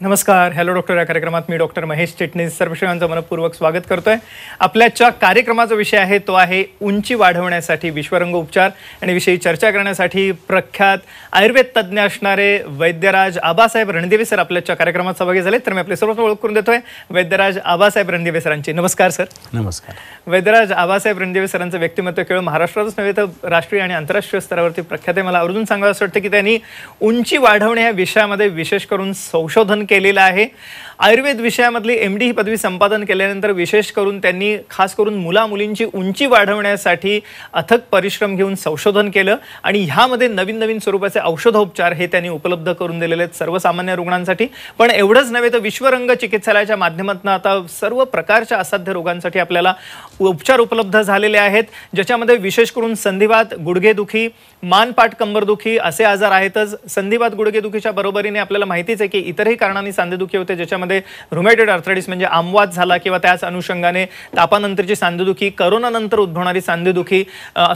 नमस्कार. Hello doctor या कार्यक्रमात मी डॉक्टर महेश चिटणीस सर्व श्रोत्यांचं मनपूर्वक स्वागत करतोय. आपल्याच्या कार्यक्रमाचा विषय आहे तो आहे उंची वाढवण्यासाठी विश्वरंग उपचार आणि विषयी चर्चा करण्यासाठी प्रख्यात आयुर्वेद तज्ञ असणारे वैद्यराज आबासाहेब रणदिवे सर आपल्याच्या कार्यक्रमात सहभागी झाले. तर मी आपले सर्वप्रथम ओळख करून देतोय वैद्यराज आबासाहेब रणदिवे सरांची. नमस्कार सर. नमस्कार. वैद्यराज आबासाहेब रणदिवे सरांचं व्यक्तिमत्व केवळ महाराष्ट्रातच नव्हे तर राष्ट्रीय आणि आंतरराष्ट्रीय स्तरावरती प्रख्यात आहे. मला आवर्जून सांगावं असं वाटतं की त्यांनी उंची वाढवणे या विषयामध्ये विशेष करून संशोधन केलेलं आहे. आयुर्वेद विषयामधली MD ही पदवी संपादन केल्यानंतर विशेष करून त्यांनी खास करून मुला-मुलींची उंची वाढवण्यासाठी अथक परिश्रम घेऊन संशोधन केलं आणि ह्यामध्ये नवीन नवीन स्वरूपाचे औषधोपचार हे त्यांनी उपलब्ध करून दिलेले आहेत सर्वसामान्य रुग्णांसाठी. पण एवढंच नव्हे तर विश्वरंग चिकित्सालयाच्या माध्यमातून आता सर्व प्रकारच्या असाध्य रोगांसाठी आपल्याला उपचार उपलब्ध झालेले आहेत, ज्याच्यामध्ये विशेष करून संधिवात, गुडघेदुखी, मानपाट कंबरदुखी असे आजार आहेतच. संधिवात गुडघेदुखीच्या बरोबरीने आपल्याला माहितीच आहे की इतरही कारणांनी सांधेदुखी होते, ज्याच्यामध्ये रुमॅटॉइड आर्थरायटिस म्हणजे आमवात झाला किंवा त्याच अनुषंगाने तापानंतरची सांधेदुखी, करोनानंतर उद्भवणारी सांधेदुखी,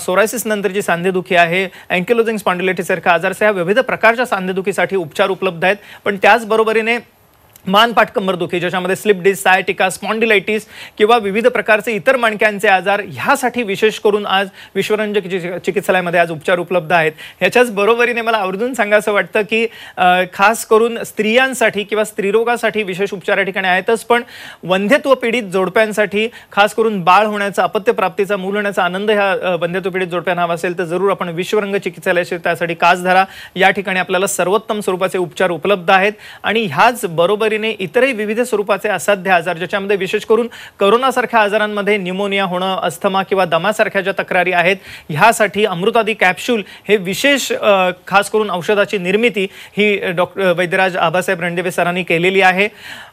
सोरायसिस नंतरची सांधेदुखी आहे, अँकिलोजिंग स्पॉन्डिलायटिस सारखा आजार या विविध प्रकारच्या सांधेदुखीसाठी उपचार उपलब्ध आहेत. पण त्याचबरोबरीने मानपाट कंबरदुखी ज्याच्यामध्ये स्लिप डिस्क, सायटिका, स्पॉन्डिलायटिस किंवा विविध प्रकारचे इतर मणक्यांचे आजार ह्यासाठी विशेष करून आज विश्वरंग चिकित्सालयामध्ये आज उपचार उपलब्ध आहेत. ह्याच्याच बरोबरीने मला आवर्जून सांगायचं वाटतं की खास करून स्त्रियांसाठी किंवा स्त्रीरोगासाठी विशेष उपचार या ठिकाणी आहेतच, पण वंध्यत्व पीडित जोडप्यांसाठी खास करून बाळ होण्याचा, अपत्यप्राप्तीचा, मूल होण्याचा आनंद ह्या वंध्यत्व पीडित जोडप्यांना हवा असेल तर जरूर आपण विश्वरंग चिकित्सालयाशी त्यासाठी कास धरा. या ठिकाणी आपल्याला सर्वोत्तम स्वरूपाचे उपचार उपलब्ध आहेत आणि ह्याच बरोबरीने इतरही विविध स्वरूपाचे असाध्य आजार ज्याच्यामध्ये विशेष करून करोनासारख्या आजारांमध्ये न्यूमोनिया होणं, अस्थमा किंवा दमासारख्या ज्या तक्रारी आहेत ह्यासाठी अमृतादी कॅप्सूल हे विशेष खास करून औषधाची निर्मिती ही डॉक्टर वैद्यराज आबासाहेब रणदिवे सरांनी केलेली आहे.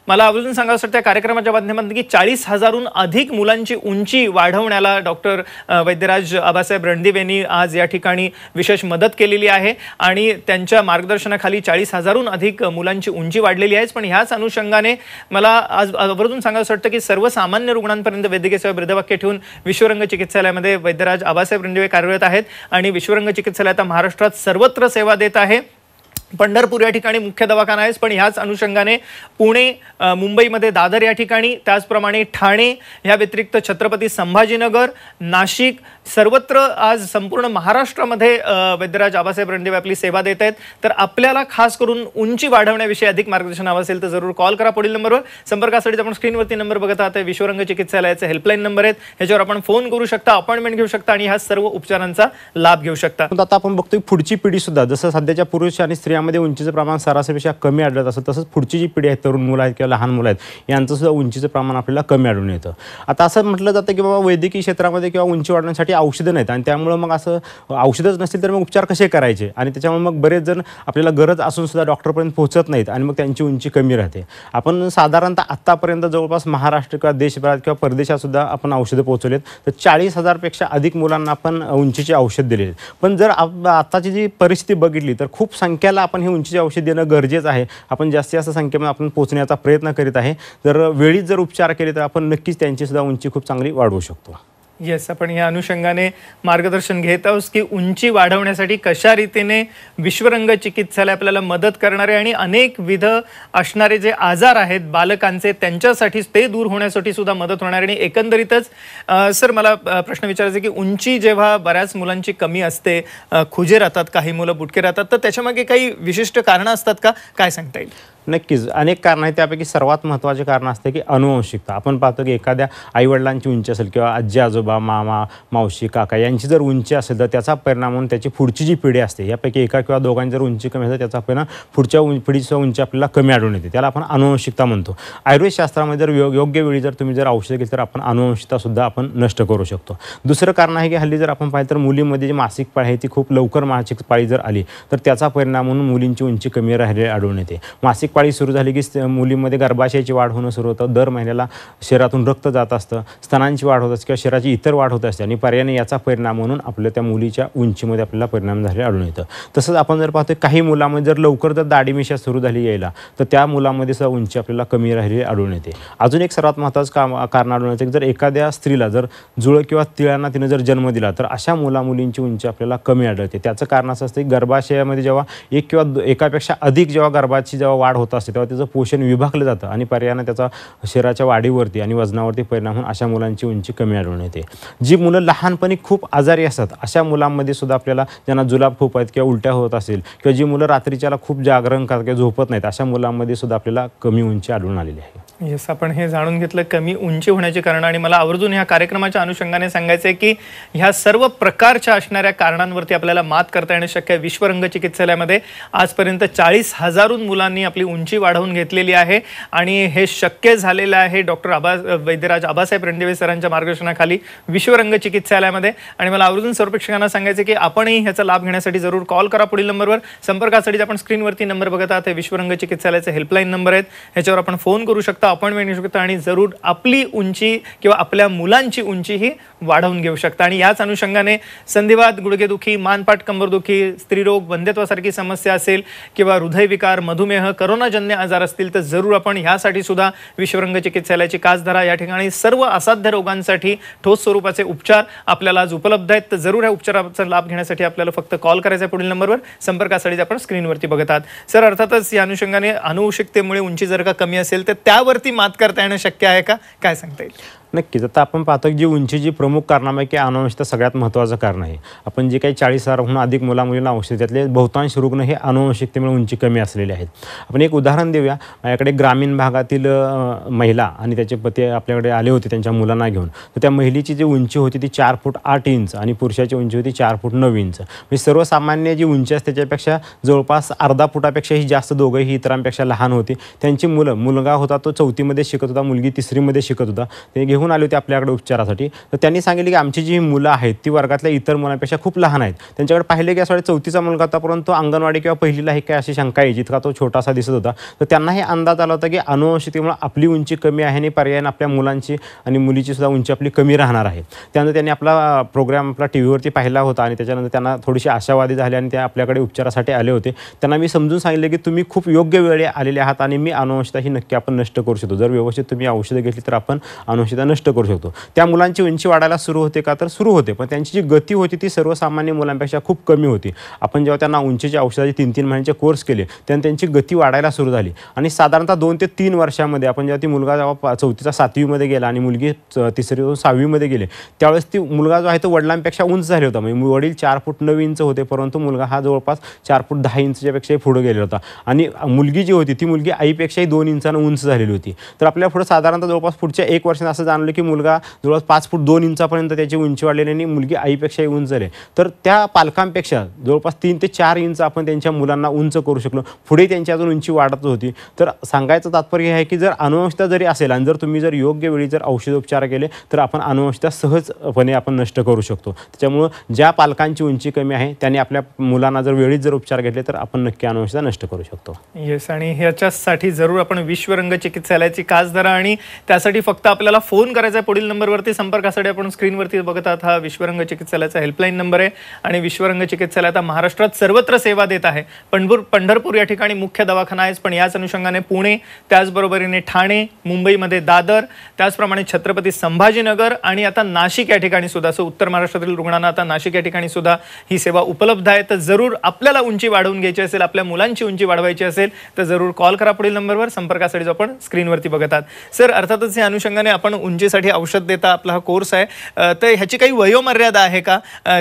मला आवर्जून सांगावं वाटतं कार्यक्रमाच्या माध्यमातून की 40,000हून अधिक मुलांची उंची वाढवण्याला डॉक्टर वैद्यराज आबासाहेब रणदिवेंनी आज या ठिकाणी विशेष मदत केलेली आहे आणि त्यांच्या मार्गदर्शनाखाली 40,000हून अधिक मुलांची उंची वाढलेली आहे. पण ह्याच अनुषंगाने मला आज आवर्जून सांगावं वाटतं की सर्वसामान्य रुग्णांपर्यंत वैद्यकीय सेवा ब्रीदवाक्य ठेवून विश्वरंग चिकित्सालयामध्ये वैद्यराज आबासाहेब रणदिवे कार्यरत आहेत आणि विश्वरंग चिकित्सालय आता महाराष्ट्रात सर्वत्र सेवा देत आहे. पंढरपूर या ठिकाणी मुख्य दवाखाना आहे, पण ह्याच अनुषंगाने पुणे, मुंबईमध्ये दादर या ठिकाणी, त्याचप्रमाणे ठाणे, या व्यतिरिक्त छत्रपती संभाजीनगर, नाशिक सर्वत्र आज संपूर्ण महाराष्ट्रामध्ये वैद्यराज आबासाहेब रणदिवे आपली सेवा देत आहेत. तर आपल्याला खास करून उंची वाढवण्याविषयी अधिक मार्गदर्शन हवं असेल तर जरूर कॉल करा. पुढील नंबरवर संपर्कासाठी आपण स्क्रीनवरती नंबर बघत आहात, विश्वरंग चिकित्सालयाचे हेल्पलाईन नंबर आहेत, ह्याच्यावर आपण फोन करू शकता, अपॉइंटमेंट घेऊ शकता आणि ह्या सर्व उपचारांचा लाभ घेऊ शकता. आता आपण बघतोय पुढची पिढी सुद्धा जसं सध्याच्या पुरुष आणि स्त्रियांमध्ये उंचीचं प्रमाण सरासरीपेक्षा कमी आढळत असतं, तसंच पुढची जी पिढी आहे, तरुण मुलं आहेत किंवा लहान मुलं आहेत, यांचं सुद्धा उंचीचं प्रमाण आपल्याला कमी आढळून येतं. आता असं म्हटलं जातं की बाबा वैद्यकीय क्षेत्रामध्ये किंवा उंची वाढवण्यासाठी औषधं नाहीत आणि त्यामुळे मग असं औषधच नसतील तर मग उपचार कसे करायचे आणि त्याच्यामुळे मग बरेच जण आपल्याला गरज असून सुद्धा डॉक्टरपर्यंत पोहोचत नाहीत आणि मग त्यांची उंची कमी राहते. आपण साधारणतः आत्तापर्यंत जवळपास महाराष्ट्र किंवा देशभरात किंवा परदेशात सुद्धा आपण औषधं पोहोचवलेत. तर 40,000पेक्षा अधिक मुलांना आपण उंचीचे औषध दिलेले. पण जर आताची जी परिस्थिती बघितली तर खूप संख्येला आपण हे उंचीचे औषध देणं गरजेचं आहे. आपण जास्तीत जास्त संख्येमध्ये आपण पोहोचण्याचा प्रयत्न करीत आहे. जर वेळीच जर उपचार केले तर आपण नक्कीच त्यांची सुद्धा उंची खूप चांगली वाढवू शकतो. येस, आपण या अनुषंगाने मार्गदर्शन घेत आहोत की उंची वाढवण्यासाठी कशा रीतीने विश्वरंग चिकित्सालय आपल्याला मदत करणारे आणि अनेक विध असणारे जे आजार आहेत बालकांचे त्यांच्यासाठी ते दूर होण्यासाठी सुद्धा मदत होणार. आणि एकंदरीतच सर मला प्रश्न विचारायचा की उंची जेव्हा बऱ्याच मुलांची कमी असते, खुजे राहतात, काही मुलं बुटके राहतात, तर त्याच्यामागे काही विशिष्ट कारणं असतात का, काय सांगता येईल? नक्कीच अनेक कारणं आहेत. त्यापैकी सर्वात महत्त्वाचे कारण असते की अनुवंशिकता. आपण पाहतो की एखाद्या आईवडिलांची उंची असेल किंवा आजी आजोबा, मामा, मावशी, काका यांची जर उंची असेल तर त्याचा परिणाम म्हणून त्याची पुढची जी पिढी असते यापैकी एका किंवा दोघांची जर उंची कमी असेल त्याचा परिणाम पुढच्या पिढीची उंची आपल्याला कमी आढळून येते. त्याला आपण अनुवंशिकता म्हणतो. आयुर्वेद शास्त्रामध्ये जर योग्य वेळी जर तुम्ही जर औषध घेतली तर आपण अनुवंशिकतासुद्धा आपण नष्ट करू शकतो. दुसरं कारण आहे की हल्ली जर आपण पाहिलं तर मुलीमध्ये जी मासिक पाळी आहे ती खूप लवकर मासिक पाळी जर आली तर त्याचा परिणाम म्हणून मुलींची उंची कमी राहिलेली आढळून येते. मासिक पाळी सुरू झाली की मुलीमध्ये गर्भाशयाची वाढ होणं सुरू होतं, दर महिन्याला शरीरातून रक्त जात असतं, स्तनांची वाढ होत असते किंवा शरीराची इतर वाढ होत असते आणि पर्यायाने याचा परिणाम म्हणून आपल्या त्या मुलीच्या उंचीमध्ये आपल्याला परिणाम झालेला आढळून येतं. तसंच आपण जर पाहतो काही मुलांमध्ये जर लवकर जर दाढी मिशा सुरू झाली यायला तर त्या मुलामध्ये सुद्धा उंची आपल्याला कमी राहिलेली आढळून येते. अजून एक सर्वात महत्त्वाचं कारण आढळून येतं की जर एखाद्या स्त्रीला जर जुळं किंवा तिळांना तिनं जर जन्म दिला तर अशा मुलींची उंची आपल्याला कमी आढळते. त्याचं कारण असं असतं की गर्भाशयामध्ये जेव्हा एक किंवा एकापेक्षा अधिक जेव्हा गर्भाची जेव्हा वाढ होत होत असते तेव्हा त्याचं पोषण विभागलं जातं आणि पर्यायानं त्याचा शरीराच्या वाढीवरती आणि वजनावरती परिणाम होऊन अशा मुलांची उंची कमी आढळून येते. जी मुलं लहानपणी खूप आजारी असतात अशा मुलांमध्ये सुद्धा आपल्याला, ज्यांना जुलाब खूप आहेत किंवा उलट्या होत असेल किंवा जी मुलं रात्रीच्याला खूप जागरण करतात किंवा झोपत नाहीत अशा मुलांमध्ये सुद्धा आपल्याला कमी उंची आढळून आलेली आहे. येस, आपण हे जाणून घेतलं कमी उंची होण्याची कारण. आणि मला आवर्जून ह्या कार्यक्रमाच्या अनुषंगाने सांगायचं आहे की ह्या सर्व प्रकारच्या असणाऱ्या कारणांवरती आपल्याला मात करता येणं शक्य आहे. विश्वरंग चिकित्सालयामध्ये आजपर्यंत 40,000 मुलांनी आपली उंची वाढवून घेतलेली आहे आणि हे शक्य झालेलं आहे डॉक्टर वैद्यराज आबासाहेब रणदिवे सरांच्या मार्गदर्शनाखाली विश्वरंग चिकित्सालयामध्ये. आणि मला आवर्जून सर्व प्रेक्षकांना सांगायचं की आपणही ह्याचा लाभ घेण्यासाठी जरूर कॉल करा पुढील नंबरवर. संपर्कासाठी आपण स्क्रीनवरती नंबर बघत आहात, हे विश्वरंग चिकित्सालयाचे हेल्पलाईन नंबर आहेत, ह्याच्यावर आपण फोन करू शकता, अपॉइंटमेंट घेऊ शकता आणि जरूर आपली उंची किंवा आपल्या मुलांची उंची ही वाढवून घेऊ शकता. आणि याच अनुषंगाने संधिवात, गुडघेदुखी, मानपाट कंबरदुखी, स्त्रीरोग, वंध्यत्वासारखी समस्या असेल किंवा हृदयविकार, मधुमेह, करोनाजन्य आजार असतील तर जरूर आपण ह्यासाठी सुद्धा विश्वरंग चिकित्सालयाची कास धरा. या ठिकाणी सर्व असाध्य रोगांसाठी ठोस स्वरूपाचे उपचार आपल्याला आज उपलब्ध आहेत. तर जरूर या उपचाराचा लाभ घेण्यासाठी आपल्याला फक्त कॉल करायचा आहे पुढील नंबरवर. संपर्कासाठी आपण स्क्रीनवरती बघत आहात. सर, अर्थातच या अनुषंगाने अनुवंशिकतेमुळे उंची जर का कमी असेल तर त्यावरती मात करता येणं शक्य आहे का, काय सांगता येईल? नक्कीच. आता आपण पाहतो की जी उंचीची प्रमुख कारणापैकी अनुवंशिकता सगळ्यात महत्त्वाचं कारण आहे. आपण जे काही 40,000हून अधिक मुलामुलींना औषध त्यातले बहुतांश रुग्ण हे अनुवंशिकतेमुळे उंची कमी असलेले आहेत. आपण एक उदाहरण देऊया. माझ्याकडे ग्रामीण भागातील महिला आणि त्याचे पती आपल्याकडे आले होते त्यांच्या मुलांना घेऊन. तर त्या महिलेची जी उंची होती ती 4 फूट 8 इंच आणि पुरुषाची उंची होती 4 फूट 9 इंच. म्हणजे सर्वसामान्य जी उंची असते त्याच्यापेक्षा जवळपास अर्धा फुटापेक्षाही जास्त, दोघंही इतरांपेक्षा लहान होते. त्यांची मुलगा होता तो 4थीमध्ये शिकत होता, मुलगी 3रीमध्ये शिकत होता. ते घेऊन आले होते आपल्याकडे उपचारासाठी. तर त्यांनी सांगितले की आमची जी मुलं आहेत ती वर्गातल्या इतर मुलांपेक्षा खूप लहान आहेत. त्यांच्याकडे पाहिले की असं 4थीचा मुलगा होता परंतु अंगणवाडी किंवा पहिलीला आहे काय अशी शंका यायची, इतका तो छोटासा दिसत होता. तर त्यांना हे अंदाज आला होता की अनुवंशिकतेमुळे आपली उंची कमी आहे आणि पर्यायाने आपल्या मुलांची आणि मुलीची सुद्धा उंची आपली कमी राहणार आहे. त्यानंतर त्यांनी आपला प्रोग्राम आपला टीव्हीवरती पाहिला होता आणि त्याच्यानंतर त्यांना थोडीशी आशावादी झाली आणि ते आपल्याकडे उपचारासाठी आले होते. त्यांना मी समजून सांगितले की तुम्ही खूप योग्य वेळी आलेले आहात आणि मी अनुवंशिकता ही नक्की आपण नष्ट करू शकतो. जर व्यवस्थित तुम्ही औषधं घेतली तर आपण अनुवंशिकता नष्ट करू शकतो. त्या मुलांची उंची वाढायला सुरू होते का, तर सुरू होते, पण त्यांची जी गती होती ती सर्वसामान्य मुलांपेक्षा खूप कमी होती. आपण जेव्हा त्यांना उंचीच्या औषधाचे 3-3 महिन्याचे कोर्स केले तेव्हा त्यांची गती वाढायला सुरू झाली आणि साधारणतः 2 ते 3 वर्षामध्ये आपण जेव्हा मुलगा जेव्हा 4थीचा 7वीमध्ये गेला आणि मुलगी 3रीतून 6वीमध्ये गेले त्यावेळेस ती मुलगा जो आहे तो वडिलांपेक्षा उंच झाले होता. म्हणजे वडील 4 फूट 9 इंच होते परंतु मुलगा हा जवळपास 4 फूट 10 इंचच्या पेक्षाही पुढे गेलेला होता आणि मुलगी जी होती ती मुलगी आईपेक्षाही 2 इंचानं उंच झालेली होती. तर आपल्या पुढे साधारणतः जवळपास पुढच्या 1 वर्षाने असं जाणवलं की मुलगा जवळपास 5 फूट 2 इंचापर्यंत त्याची उंची वाढलेली आणि मुलगी आईपेक्षाही उंच झाली. तर त्या पालकांपेक्षा जवळपास 3 ते 4 इंच आपण त्यांच्या मुलांना उंच करू शकलो. पुढे त्यांची अजून उंची वाढत होती. तर सांगायचं तात्पर्य आहे की जर अनुवंशिकता जरी असेल आणि जर तुम्ही जर योग्य वेळी जर औषधोपचार केले तर आपण अनुवंशिकता सहजपणे आपण नष्ट करू शकतो. त्याच्यामुळं ज्या पालकांची उंची कमी आहे त्यांनी आपल्या मुलांना जर वेळीच जर उपचार घेतले तर आपण नक्की अनुवंशिकता नष्ट करू शकतो. येस, आणि ह्याच्यासाठी जरूर आपण विश्वरंग चिकित्सालयाची कास धरा आणि त्यासाठी फक्त आपल्याला फोन करायचा आहे पुढील नंबरवरती. संपर्कासाठी आपण स्क्रीनवरती बघत आहात, हा विश्वरंग चिकित्सालयाचा हेल्पलाईन नंबर आहे. आणि विश्वरंग चिकित्सालय आता महाराष्ट्रात सर्वत्र सेवा देत आहे. पंढरपूर या ठिकाणी मुख्य दवाखाना आहे, पण याच अनुषंगाने पुणे, त्याचबरोबरीने ठाणे, मुंबईमध्ये दादर, त्याचप्रमाणे छत्रपती संभाजीनगर आणि आता नाशिक या ठिकाणी सुद्धा, असं उत्तर महाराष्ट्रातील रुग्णांना आता नाशिक या ठिकाणी सुद्धा ही सेवा उपलब्ध आहे. तर जरूर आपल्याला उंची वाढवून घ्यायची असेल, आपल्या मुलांची उंची वाढवायची असेल तर जरूर कॉल करा पुढील नंबरवर. संपर्कासाठी जो आपण स्क्रीनवरती बघत आहात. सर, अर्थातच या अनुषंगाने आपण उंचीसाठी औषध देता, आपला हा कोर्स आहे, तर ह्याची काही वयोमर्यादा आहे का?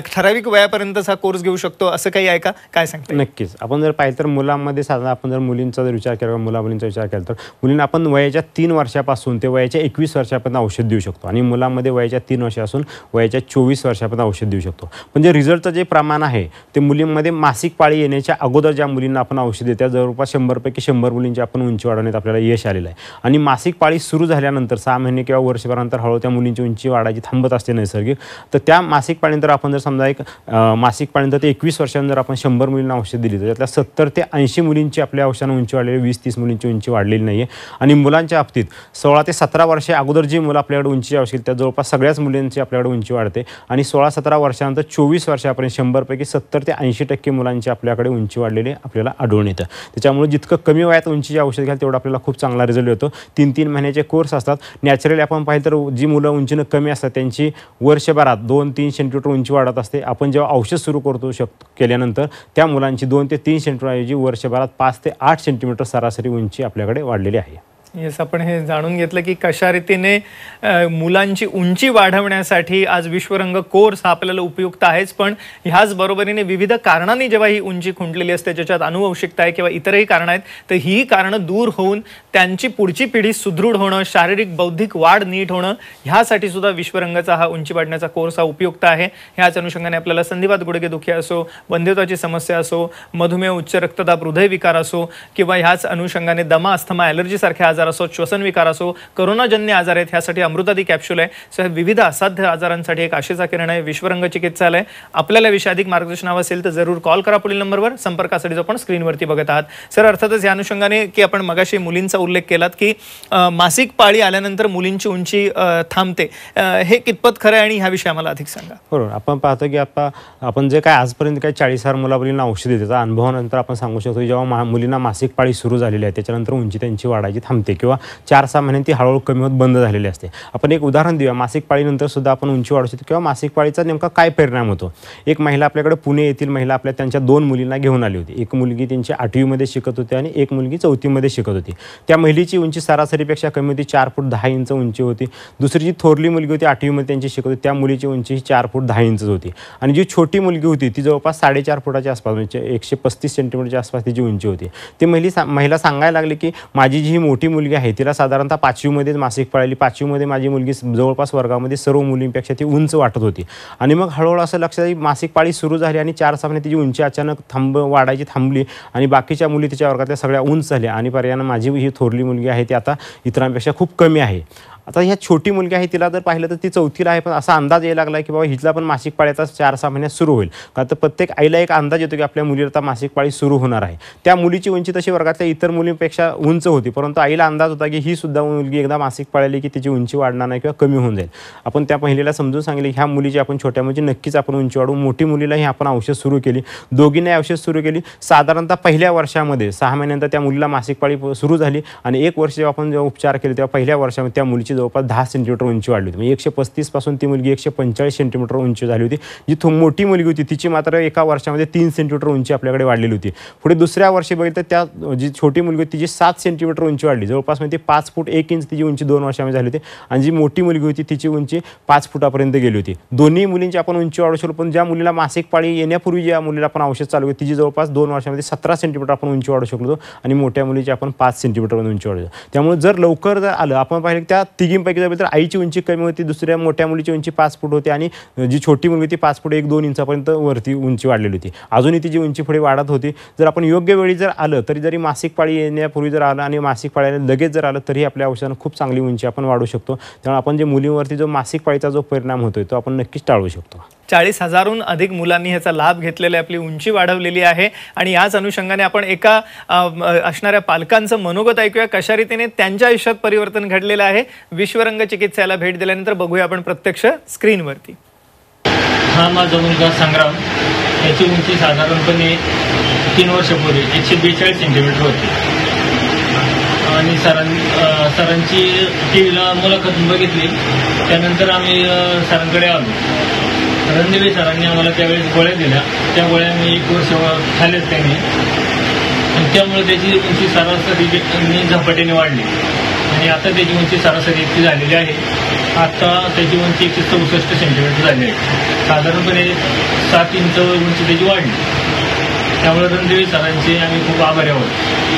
ठराविक वयापर्यंतच हा कोर्स घेऊ शकतो असं काही आहे का, काय सांगता? नक्कीच. आपण जर पाहिलं तर मुलांमध्ये साधारण आपण जर मुलींचा जर विचार केला, मुला मुलींचा विचार केला तर मुलींना आपण वयाच्या 3 वर्षापासून ते वयाच्या 21 वर्षापर्यंत औषध देऊ शकतो आणि मुलांमध्ये वयाच्या 3 वर्षापासून वयाच्या 24 वर्षापर्यंत औषध देऊ शकतो. पण जे रिझल्टचं जे प्रमाण आहे ते मुलींमध्ये मासिक पाळी येण्याच्या अगोदर ज्या मुलींना आपण औषध देतो जवळपास 100 पैकी 100 मुलींची आपण उंची वाढवण्यात आपल्याला यश आलेलं आहे. आणि मासिक पाळी सुरू झाल्यानंतर 6 महिने किंवा वर्षभरानंतर हळूहळू त्या मुलींची उंची वाढायची थांबत असते नैसर्गिक. तर त्या मासिक पाळीनंतर आपण जर समजा एक मासिक पाळीनंतर ते 21 वर्षांनंतर जर आपण 100 मुलींना औषध दिली तर त्यातल्या 70 ते 80 मुलींची आपल्या औषधानं उंची वाढलेली, 20-30 मुलींची उंची वाढलेली नाही आहे. आणि मुलांच्या बाबतीत 16 ते 17 वर्षे अगोदर जी मुलं आपल्याकडे उंची आवश्यक त्या जवळपास सगळ्याच मुलींची आपल्याकडे उंची वाढते. आणि 16-17 वर्षानंतर 24 वर्षापर्यंत 100 पैकी 70 ते 80% मुलांची आपल्याकडे उंची वाढलेली आपल्याला आढळून येतं. त्याच्यामुळे जितकं कमी वयात उंचीची औषध घ्याल तेवढं आपल्याला खूप चांगला रिझल्ट येतो. 3-3 महिन्याचे कोर्स असतात. नॅचरली आपण पाहिलं पाहिलं तर जी मुलं उंचीनं कमी असतात त्यांची वर्षभरात 2-3 सेंटीमीटर उंची वाढत असते. आपण जेव्हा औषध सुरू करतो केल्यानंतर त्या मुलांची 2 ते 3 सेंटीमीटरऐवजी वर्षभरात 5 ते 8 सेंटीमीटर सरासरी उंची आपल्याकडे वाढलेली आहे. येस, आपण हे जाणून घेतलं की कशा रीतीने मुलांची उंची वाढवण्यासाठी आज विश्वरंग कोर्स हा आपल्याला उपयुक्त आहेच, पण ह्याच बरोबरीने विविध कारणांनी जेव्हा ही उंची खुंटलेली असते, ज्याच्यात अनुवंशिकता आहे किंवा इतरही कारणं आहेत, तर ही कारणं दूर होऊन त्यांची पुढची पिढी सुदृढ होणं, शारीरिक बौद्धिक वाढ नीट होणं, ह्यासाठी सुद्धा विश्वरंगाचा हा उंची वाढण्याचा कोर्स हा उपयुक्त आहे. ह्याच अनुषंगाने आपल्याला संधिवात, गुडघेदुखी असो, वंध्यत्वाची समस्या असो, मधुमेह, उच्च रक्तदाब, हृदयविकार असो किंवा ह्याच अनुषंगाने दमा, अस्थमा, ॲलर्जी सारखे आजार असो, श्वसन विकार असो, कोरोनाजन्य आजार आहेत, ह्यासाठी अमृतादी कॅप्सूल आहे. सो विविध असाध्य आजारांसाठी एक आशेचा किरण आहे विश्वरंग चिकित्सालय. आपल्याला विषय अधिक मार्गदर्शन हवं असेल तर जरूर कॉल करा पुढील नंबरवर. संपर्कासाठी जो आपण स्क्रीनवरती बघत आहात. सर, अर्थातच या अनुषंगाने की आपण मगाशी मुलींचा उल्लेख केलात की मासिक पाळी आल्यानंतर मुलींची उंची थांबते, हे कितपत खरं आहे आणि ह्या विषयी आम्हाला अधिक सांगा. बरोबर. आपण पाहतो की आपण जे काय आजपर्यंत काही 40,000 मुलामुलींना औषध देतो, त्या अनुभवानंतर आपण सांगू शकतो की जेव्हा मुलींना मासिक पाळी सुरू झालेली आहे त्याच्यानंतर उंची त्यांची वाढायची थांबते किंवा 4-6 महिन्यांनी ती हळूहळू कमी होत बंद झालेली असते. आपण एक उदाहरण देऊया. मासिक पाळीनंतर सुद्धा आपण उंची वाढू शकतो किंवा मासिक पाळीचा नेमका काय परिणाम होतो. एक महिला आपल्याकडे पुणे येथील महिला त्यांच्या 2 मुलींना घेऊन आली होती. एक मुलगी त्यांची 8वीमध्ये शिकत होती आणि एक मुलगी 4थीमध्ये शिकत होती. त्या महिलेची उंची सरासरीपेक्षा कमी होती, 4 फूट 10 इंच उंची होती. दुसरी जी थोरली मुलगी होती 8वीमध्ये त्यांची शिकत होती, त्या मुलीची उंची 4 फूट 10 इंच होती. आणि जी छोटी मुलगी होती ती जवळपास 4.5 फुटाच्या आसपास, म्हणजे 135 सेंटीमीटरच्या आसपास तिची उंची होती. ती महिला सांगायला लागली की माझी जी मोठी मुलगी आहे तिला साधारणतः 5वीमध्येच मासिक पाळी आली. 5वीमध्ये माझी मुलगी जवळपास वर्गामध्ये सर्व मुलींपेक्षा ती उंच वाटत होती. आणि मग हळूहळू असं लक्षात आलं मासिक पाळी सुरू झाली आणि 4-6 महिने तिची उंची अचानक वाढायची थांबली आणि बाकीच्या मुली तिच्या वर्गातल्या सगळ्या उंच झाल्या आणि पर्यायानं माझी ही थोरली मुलगी आहे ती आता इतरांपेक्षा खूप कमी आहे. आता ह्या छोटी मुलगी आहे तिला जर पाहिलं तर ती 4थीला आहे, पण असा अंदाज यायला लागला की बाबा हिला पण मासिक पाळी आता 4-6 महिन्यात सुरू होईल. का तर प्रत्येक आईला एक अंदाज येतो की आपल्या मुलीला आता मासिक पाळी सुरू होणार आहे. त्या मुलीची उंची तशी वर्गातल्या इतर मुलींपेक्षा उंच होती, परंतु आईला अंदाज होता की ही सुद्धा मुलगी एकदा मासिक पाळी आली की तिची उंची वाढणार नाही किंवा कमी होऊन जाईल. आपण त्या महिलेला समजून सांगितले ह्या मुलीची आपण छोट्या मुलीची नक्कीच आपण उंची वाढवू. मोठी मुलीलाही आपण औषध सुरू केली, दोघींनाही औषध सुरू केली. साधारणतः पहिल्या वर्षामध्ये 6 महिन्यानंतर त्या मुलीला मासिक पाळी सुरू झाली आणि 1 वर्ष जेव्हा आपण उपचार केले तेव्हा पहिल्या वर्षामध्ये त्या मुलीची जवळपास 10 सेंटीमीटर उंची वाढली होती. म्हणजे 135 पासून ती मुलगी 145 सेंटीमीटर उंची झाली होती. जी मोठी मुलगी होती तिची मात्र एका वर्षामध्ये 3 सेंटीमीटर उंची आपल्याकडे वाढलेली होती. पुढे दुसऱ्या वर्षी बघितलं त्या जी छोटी मुलगी होती तिची 7 सेंटीमीटर उंची वाढली, जवळपास म्हणजे 5 फूट 1 इंच तिची उंची 2 वर्षामध्ये झाली होती. आणि जी मोठी मुलगी होती तिची उंची 5 फुटापर्यंत गेली होती. दोन्ही मुलींची आपण उंची वाढवू शकलो, पण ज्या मुलीला मासिक पाळी येण्यापूर्वी ज्या मुलीला आपण औषध चालू केलं तिची जवळपास 2 वर्षामध्ये 17 सेंटीमीटर आपण उंची वाढवू शकलो आणि मोठ्या मुलीची आपण 5 सेंटीमीटरपर्यंत उंची वाढवली. त्यामुळे जर लवकर जर आलं, आपण पाहिलं त्या तिघींपैकी जर आईची उंची कमी होती, दुसऱ्या मोठ्या मुलीची उंची 5 फूट होती आणि जी छोटी मुलगी ती 5 फूट 1-2 इंचापर्यंत वरती उंची वाढलेली होती. अजूनही तिची उंची पुढे वाढत होती. जर आपण योग्य वेळी जर आलं तरी जरी मासिक पाळी येण्यापूर्वी जर आलं आणि मासिक पाळी लगेच जर आलं तरी आपल्या औषधानं खूप चांगली उंची आपण वाढवू शकतो. त्यामुळे आपण जे मुलींवरती जो मासिक पाळीचा जो परिणाम होतोय तो आपण नक्कीच टाळू शकतो. 40,000हून अधिक मुलांनी ह्याचा लाभ घेतलेला, आपली उंची वाढवलेली आहे. आणि याच अनुषंगाने आपण एका असणाऱ्या पालकांचं मनोगत ऐकूया, कशा रीतीने त्यांच्या आयुष्यात परिवर्तन घडलेलं आहे. विश्वरंग चिकित्सालयाला भेट दिल्यानंतर बघूया आपण प्रत्यक्ष स्क्रीनवरती. हा माझा मुलगा संग्राम, याची उंची साधारणपणे 3 वर्षापूर्वी 142 सेंटीमीटर होती. आणि सरांची टीव्हीला मुलाखत बघितली, त्यानंतर आम्ही सरांकडे आलो. रणदेवी सरांनी आम्हाला त्यावेळेस गोळ्या दिल्या, त्या गोळ्या आम्ही 1 वर्ष खाल्ल्यात त्यांनी, आणि त्यामुळे त्याची उंची सरासरी झपाट्याने वाढली आणि आता त्याची उंची सरासरी इतकी झालेली आहे. आता त्याची उंची 164 सेंटीमीटर झाली आहे. साधारणपणे 7 इंच उंची त्याची वाढली. त्यामुळे रणदेवी सरांचे आम्ही खूप आभारी आहोत.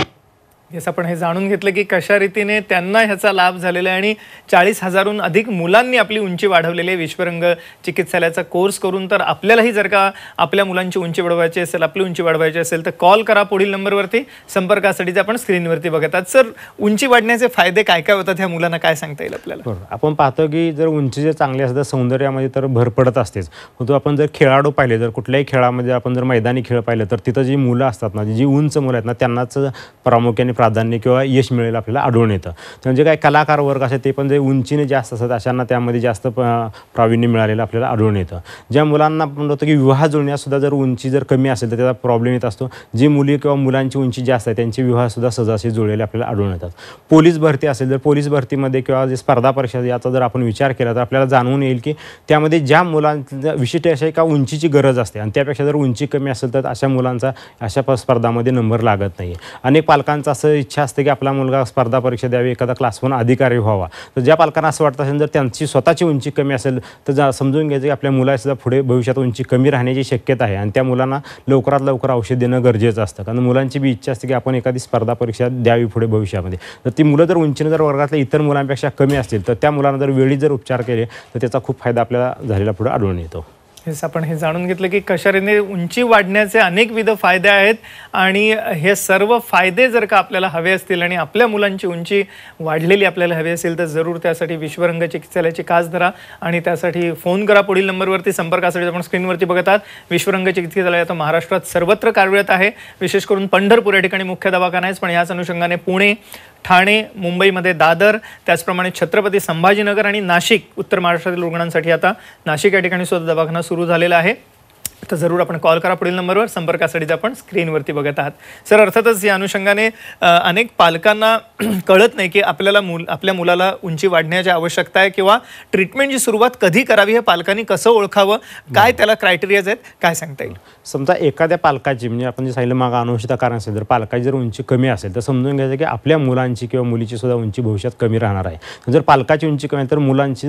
येस, आपण हे जाणून घेतलं की कशा रीतीने त्यांना ह्याचा लाभ झालेला आहे आणि 40,000हून अधिक मुलांनी आपली उंची वाढवलेली आहे विश्वरंग चिकित्सालयाचा कोर्स करून. तर आपल्यालाही जर का आपल्या मुलांची उंची वाढवायची असेल, आपली उंची वाढवायची असेल तर कॉल करा पुढील नंबरवरती. संपर्कासाठीचे आपण स्क्रीनवरती बघत आहात. सर, उंची वाढण्याचे फायदे काय काय होतात ह्या मुलांना, काय सांगता येईल आपल्याला? आपण पाहतो की जर उंची जर चांगली असेल तर सौंदर्यामध्ये तर भर पडत असतेच. परंतु आपण जर खेळाडू पाहिले, जर कुठल्याही खेळामध्ये आपण जर मैदानी खेळ पाहिलं तर तिथं जी मुलं असतात ना, जी उंच मुलं आहेत ना, त्यांनाच प्रामुख्याने प्राधान्य किंवा यश मिळेल आपल्याला आढळून येतं. म्हणजे काय कलाकार वर्ग असे ते पण जे उंचीने जास्त असतात अशांना त्यामध्ये जास्त प्रावीण्य मिळालेलं आपल्याला आढळून येतं. ज्या मुलांना आपण होतं की विवाह जुळण्यासुद्धा जर उंची जर कमी असेल तर त्याचा प्रॉब्लेम येत असतो. जी मुली किंवा मुलांची उंची जास्त आहे त्यांचे विवाहसुद्धा सहजासहजी जुळलेले आपल्याला आढळून येतात. पोलीस भरती असेल, जर पोलीस भरतीमध्ये किंवा जे स्पर्धा परीक्षा याचा जर आपण विचार केला तर आपल्याला जाणवून येईल की त्यामध्ये ज्या मुलांच्या विशिष्ट अशा एका उंचीची गरज असते आणि त्यापेक्षा जर उंची कमी असेल तर अशा मुलांचा अशा स्पर्धामध्ये नंबर लागत नाही. अनेक पालकांचा असं इच्छा असते की आपला मुलगा स्पर्धा परीक्षा द्यावी, एखादा क्लास 1 अधिकारी व्हावा. तर ज्या पालकांना असं वाटतं असेल जर त्यांची स्वतःची उंची कमी असेल तर समजून घ्यायचं की आपल्या मुलासुद्धा पुढे भविष्यात उंची कमी राहण्याची शक्यता आहे आणि त्या मुलांना लवकरात लवकर औषध देणं गरजेचं असतं. कारण मुलांची बी इच्छा असते की आपण एखादी स्पर्धा परीक्षा द्यावी पुढे भविष्यामध्ये. तर ती मुलं जर उंचीनं जर वर्गातल्या इतर मुलांपेक्षा कमी असतील तर त्या मुलांना जर वेळी जर उपचार केले तर त्याचा खूप फायदा आपल्याला झालेला पुढे आढळून येतो. आपण हे जाणून घेतलं की कशा रीतीने उंची वाढण्याचे अनेकविध फायदे आहेत आणि हे सर्व फायदे जर का आपल्याला हवे असतील आणि आपल्या मुलांची उंची वाढलेली आपल्याला हवी असेल तर जरूर त्यासाठी विश्वरंग चिकित्सालयाची कास धरा आणि त्यासाठी फोन करा. पुढील नंबरवरती संपर्कासाठी आपण स्क्रीनवरती बघत आहात. विश्वरंग चिकित्सालय आता महाराष्ट्रात सर्वत्र कार्यरत आहे. विशेष करून पंढरपूर या ठिकाणी मुख्य दवाखाना आहे, पण याच अनुषंगाने पुणे, ठाणे, मुंबईमध्ये दादर, त्याचप्रमाणे छत्रपती संभाजीनगर आणि नाशिक उत्तर महाराष्ट्रातील रुग्णांसाठी आता नाशिक या ठिकाणी सुद्धा दवाखाना सुरू झालेला आहे. तर जरूर आपण कॉल करा पुढील नंबरवर. संपर्कासाठी आपण स्क्रीनवरती बघत आहात. सर, अर्थातच या अनुषंगाने अनेक पालकांना कळत नाही की आपल्या मुलाला उंची वाढण्याची आवश्यकता आहे किंवा ट्रीटमेंटची सुरुवात कधी करावी हे पालकांनी कसं ओळखावं, काय त्याला क्रायटेरियाज आहेत, काय सांगता येईल? समजा एखाद्या पालकाची म्हणजे आपण जे सांगितलं मागं अनुवंशिकता कारण असेल तर पालकाची जर उंची कमी असेल तर समजून घ्यायचं की आपल्या मुलांची किंवा मुलीची सुद्धा उंची भविष्यात कमी राहणार आहे. जर पालकाची उंची कमी आहे तर मुलांची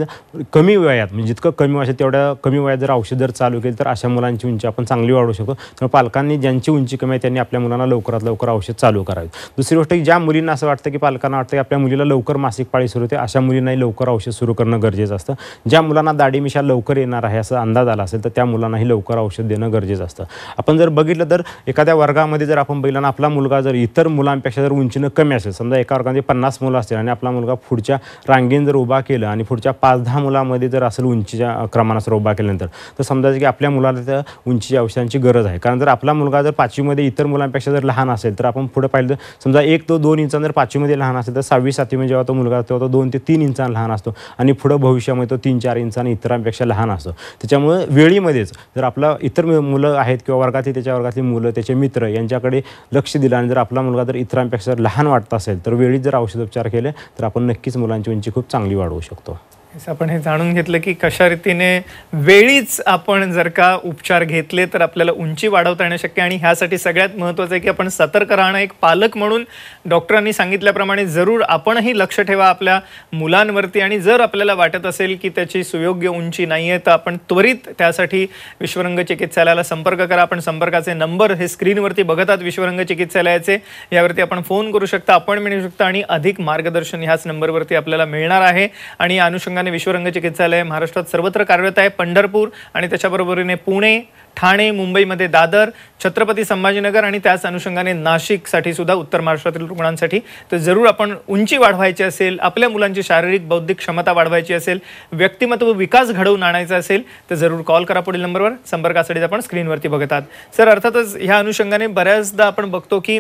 कमी वयात म्हणजे जितकं कमी वयात तेवढ्या कमी वयात जर औषध जर चालू केलं तर अशा मुलांची उंची आपण चांगली वाढवू शकतो. तर पालकांनी ज्यांची उंची कमी आहे त्यांनी आपल्या मुलांना लवकरात लवकर औषध चालू करावे. दुसरी गोष्ट की ज्या मुलींना असं वाटतं की पालकांना वाटतं की आपल्या मुलीला लवकर मासिक पाळी सुरू होते अशा मुलींनाही लवकर औषध सुरू करणं गरजेचं असतं. ज्या मुलांना दाढी मिशा लवकर येणार आहे असा अंदाज आला असेल तर त्या मुलांनाही लवकर औषध देणं गरजेचं असतं. आपण जर बघितलं तर एखाद्या वर्गामध्ये जर आपण बघितलं आपला मुलगा जर इतर मुलांपेक्षा जर उंचीनं कमी असेल, समजा एका वर्गामध्ये 50 मुलं असतील आणि आपला मुलगा पुढच्या रांगेन जर उभा केलं आणि पुढच्या 5-10 मुलांमध्ये जर असेल उंचीच्या क्रमानुसार उभा केल्यानंतर तर समजायचं की आपल्या मुलाला त्या उंचीच्या औषधांची गरज आहे. कारण जर आपला मुलगा जर 5वीमध्ये इतर मुलांपेक्षा जर लहान असेल तर आपण पुढे पाहिलं तर समजा 1-2 इंचांनी जर 5वीमध्ये लहान असेल तर 6वी-7वीमध्ये जेव्हा तो मुलगा तेव्हा तो 2 ते 3 इंचांनी लहान असतो आणि पुढे भविष्यामध्ये तो 3-4 इंचांनी इतरांपेक्षा लहान असतो. त्याच्यामुळे वेळीमध्येच जर आपला इतर मुलं आहेत किंवा वर्गातील त्याच्या वर्गातली मुलं त्याचे मित्र यांच्याकडे लक्ष दिलं आणि जर आपला मुलगा जर इतरांपेक्षा लहान वाटत असेल तर वेळीच जर औषधोपचार केले तर आपण नक्कीच मुलांची उंची खूप चांगली वाढवू शकतो. आपण हे जाणून घेतलं की कशा रीतीने वेळीच आपण जर का उपचार घेतले तर आपल्याला उंची वाढवता येणं शक्य आणि ह्यासाठी सगळ्यात महत्त्वाचं आहे की आपण सतर्क राहणं. एक पालक म्हणून डॉक्टरांनी सांगितल्याप्रमाणे जरूर आपणही लक्ष ठेवा आपल्या मुलांवरती आणि जर आपल्याला वाटत असेल की त्याची सुयोग्य उंची नाही आहे तर आपण त्वरित त्यासाठी विश्वरंग चिकित्सालयाला संपर्क करा. आपण संपर्काचे नंबर हे स्क्रीनवरती बघत आहात विश्वरंग चिकित्सालयाचे, यावरती आपण फोन करू शकता, अपॉइंटमेंट घेऊ शकता आणि अधिक मार्गदर्शन ह्याच नंबरवरती आपल्याला मिळणार आहे. आणि या अनुषंगाने विश्वरंग चिकित्सालय महाराष्ट्रात सर्वत्र कार्यरत आहे. पंढरपूर आणि त्याच्याबरोबरीने पुणे, ठाणे, मुंबईमध्ये दादर, छत्रपती संभाजीनगर आणि त्याच अनुषंगाने नाशिकसाठी सुद्धा उत्तर महाराष्ट्रातील रुग्णांसाठी. तर जरूर आपण उंची वाढवायची असेल, आपल्या मुलांची शारीरिक बौद्धिक क्षमता वाढवायची असेल, व्यक्तिमत्व विकास घडवून आणायचा असेल तर जरूर कॉल करा पुढील नंबरवर. संपर्कासाठी आपण स्क्रीनवरती बघत आहात. सर, अर्थातच ह्या अनुषंगाने बऱ्याचदा आपण बघतो की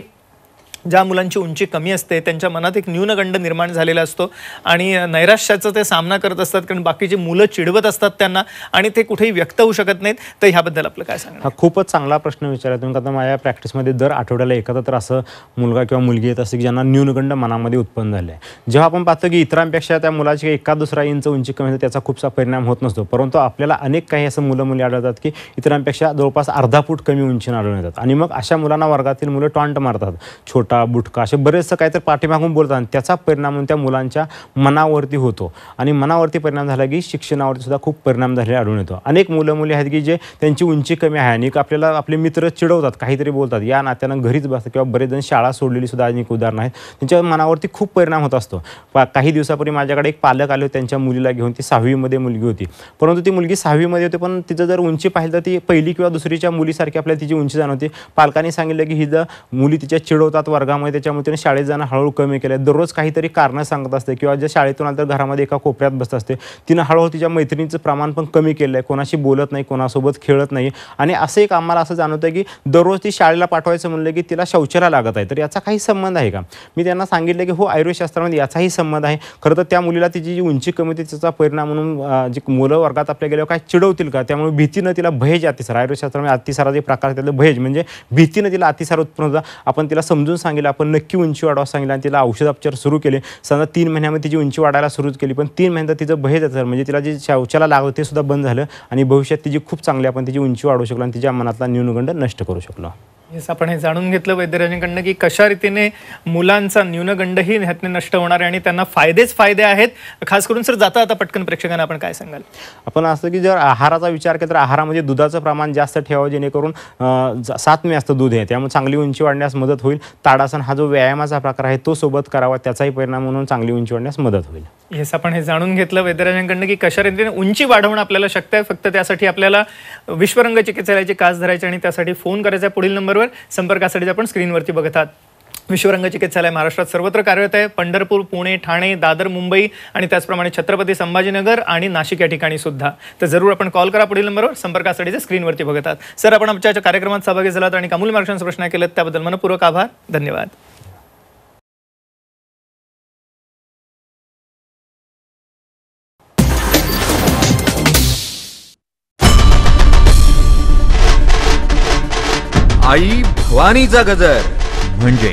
ज्या मुलांची उंची कमी असते त्यांच्या मनात एक न्यूनगंड निर्माण झालेला असतो आणि नैराश्याचा ते सामना करत असतात कारण बाकीची मुलं चिडवत असतात त्यांना आणि ते कुठेही व्यक्त होऊ शकत नाहीत. तर ह्याबद्दल आपलं काय सांगणं? हा खूपच चांगला प्रश्न विचारला तुम्ही. आता माझ्या प्रॅक्टिसमध्ये दर आठवड्याला एखादा तर असं मुलगा किंवा मुलगी येत असते की ज्यांना न्यूनगंड मनामध्ये उत्पन्न झाले आहे. जेव्हा आपण पाहतो की इतरांपेक्षा त्या मुलाची 1-2 इंच उंची कमी होते त्याचा खूपसा परिणाम होत नसतो, परंतु आपल्याला अनेक काही असं मुलं मुली आढळतात की इतरांपेक्षा जवळपास अर्धा फूट कमी उंचीने आढळून येतात आणि मग अशा मुलांना वर्गातील मुलं टॉन्ट मारतात, छोटा बुटका असे बरेचसं काहीतरी पाठीमागून बोलतात आणि त्याचा परिणाम त्या मुलांच्या मनावरती होतो आणि मनावरती परिणाम झाला की शिक्षणावरती सुद्धा खूप परिणाम झालेला आढळून येतो. अनेक मुलं मुली आहेत की जे त्यांची उंची कमी आहे आणि आपल्याला आपले मित्र चिडवतात, काहीतरी बोलतात, या नात्यानं घरीच बसतात किंवा बरेच जण शाळा सोडलेली सुद्धा अनेक उदाहरणं आहेत. त्यांच्या मनावरती खूप परिणाम होत असतो. काही दिवसापूर्वी माझ्याकडे एक पालक आले होते त्यांच्या मुलीला घेऊन. ती 6वीमध्ये मुलगी होती, परंतु ती मुलगी 6वीमध्ये होती पण तिचं जर उंची पाहिलं तर ती 1ली किंवा 2रीच्या मुलीसारखी आपल्याला तिची उंची जाणवते. पालकांनी सांगितलं की ही जर मुली तिच्या चिडवतात वर्गामध्ये त्याच्यामुळे तिने शाळेत जाणं हळूहळू कमी केलं. दररोज काहीतरी कारणं सांगत असते किंवा ज्या शाळेतून आलं तर घरामध्ये एका कोपऱ्यात बसत असते. तिनं हळूहळू तिच्या मैत्रिणीचं प्रमाण पण कमी केलं आहे, कोणाशी बोलत नाही, कोणासोबत खेळत नाही. आणि असं एक आम्हाला असं जाणवतं की दररोज ती शाळेला पाठवायचं म्हणलं की तिला शौचालय लागत आहे. तर याचा काही संबंध आहे का? मी त्यांना सांगितलं की हो, आयुर्वेदशास्त्रामध्ये याचाही संबंध आहे. खरं तर त्या मुलीला तिची जी उंची कमी होती त्याचा परिणाम म्हणून जी मुलं वर्गात आपल्या गेल्यावर काय चिडवतील का, त्यामुळे भीतीनं तिला भयज अतिसार, आयुर्वेदशास्त्रामध्ये अतिसाराचे प्रकार त्यातलं भयज म्हणजे भीतीनं तिला अतिसार उत्पन्न होता. आपण तिला समजून सांगितलं, आपण नक्की उंची वाढवा सांगितलं आणि तिला औषधोपचार सुरू केले. समजा 3 महिन्यामध्ये तिची उंची वाढायला सुरू केली, पण 3 महिन्यात तिचं भयज अतिसार म्हणजे तिला जे शौचाला लागलं ते सुद्धा बंद झालं आणि भविष्यात तिची खूप चांगली आपण तिची उंची वाढवू शकलो आणि तिच्या मनातला न्यूनगंड नष्ट करू शकलो. येस, आपण हे जाणून घेतलं वैद्यराजांकडनं की कशा रीतीने मुलांचा न्यूनगंडही ह्यातने नष्ट होणार आहे आणि त्यांना फायदेच फायदे आहेत. खास करून सर जाता आता पटकन प्रेक्षकांना आपण काय सांगाल? आपण असं की जर आहाराचा विचार केला तर आहारामध्ये दुधाचं प्रमाण जास्त ठेवावं, जेणेकरून 7 मे असतं दूध आहे, त्यामुळे चांगली उंची वाढण्यास मदत होईल. ताडासन हा जो व्यायामाचा प्रकार आहे तो सोबत करावा, त्याचाही परिणाम म्हणून चांगली उंची वाढण्यास मदत होईल. येस, आपण हे जाणून घेतलं वैद्यराजांकडनं की कशा रीतीने उंची वाढवणं आपल्याला शक्य आहे. फक्त त्यासाठी आपल्याला विश्वरंग चिकित्सालयाची कास धरायची आणि त्यासाठी फोन करायचा पुढील नंबरवर. संपर्कासाठी आपण स्क्रीनवरती बघत आहात. विश्वरंग चिकित्सालय महाराष्ट्रात सर्वत्र कार्यरत आहे. पंढरपूर, पुणे, ठाणे, दादर, मुंबई आणि त्याचप्रमाणे छत्रपती संभाजीनगर आणि नाशिक या ठिकाणी सुद्धा. तर जरूर आपण कॉल करा पुढील नंबरवर. संपर्कासाठी स्क्रीनवरती बघत आहात. सर, आपण आमच्या कार्यक्रमात सहभागी झालात आणि अमूल्य मार्गदर्शनाचे प्रश्न केलेत त्याबद्दल मनपूर्वक आभार. धन्यवाद. आई भवानीचा गजर म्हणजे